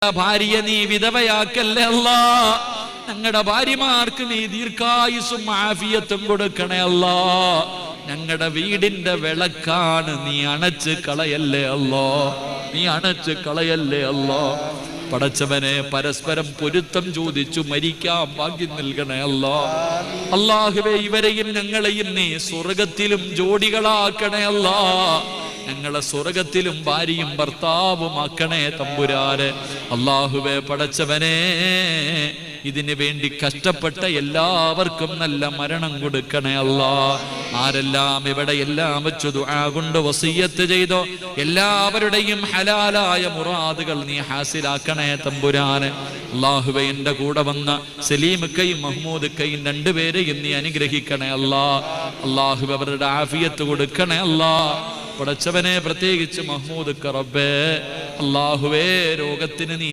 ഭാര്യയെ നീ വിധവയാക്കല്ലേ അല്ലാ. ഞങ്ങളുടെ ഭാര്യമാർക്ക് നീ ദീർഘായുസ്സും ആഫിയത്തും കൊടുക്കണേ അല്ലാ. ഞങ്ങളുടെ വീടിന്റെ വിളക്കാണ്, നീ അണച്ച് കളയല്ലേ അല്ലാ, നീ അണച്ച് കളയല്ലേ അല്ലാ. പടച്ചവനെ, പരസ്പരം പൊരുത്തം ചോദിച്ചു മരിക്കാൻ ഭാഗ്യം നൽകണേ അല്ലാ. അല്ലാഹുവേ, ഇവരെയും ഞങ്ങളെയും നീ സ്വർഗത്തിലും ജോഡികളാക്കണേ അല്ലാ. ഞങ്ങളെ സ്വർഗത്തിലും ഭാര്യയും ഭർത്താവുമാക്കണേ തമ്പുരാനെ. അല്ലാഹുവേ, പടച്ചവനെ, ഇതിനു വേണ്ടി കഷ്ടപ്പെട്ട എല്ലാവർക്കും നല്ല മരണം കൊടുക്കണേ അല്ലാ. ആരെല്ലാം ഇവിടെ എല്ലാം വെച്ചു ദുആ കൊണ്ട് വസിയ്യത്ത് ചെയ്തോ എല്ലാവരുടെയും ഹലാലായ മുറാദുകൾ നീ ഹാസിലാക്കണേ തമ്പുരാനെ. അല്ലാഹുവേ, എൻ്റെ കൂടെ വന്ന സലീമക്കയും മഹ്മൂദക്കയും രണ്ടുപേരെയും നീ അനുഗ്രഹിക്കണേ അല്ലാ. അല്ലാഹുവേ, അവരുടെ ആഫിയത്ത് കൊടുക്കണേ അല്ലാ. പടച്ചവനെ, പ്രത്യേകിച്ച് മഹ്മൂദക്ക റബ്ബേ, അല്ലാഹുവേ, രോഗത്തിന് നീ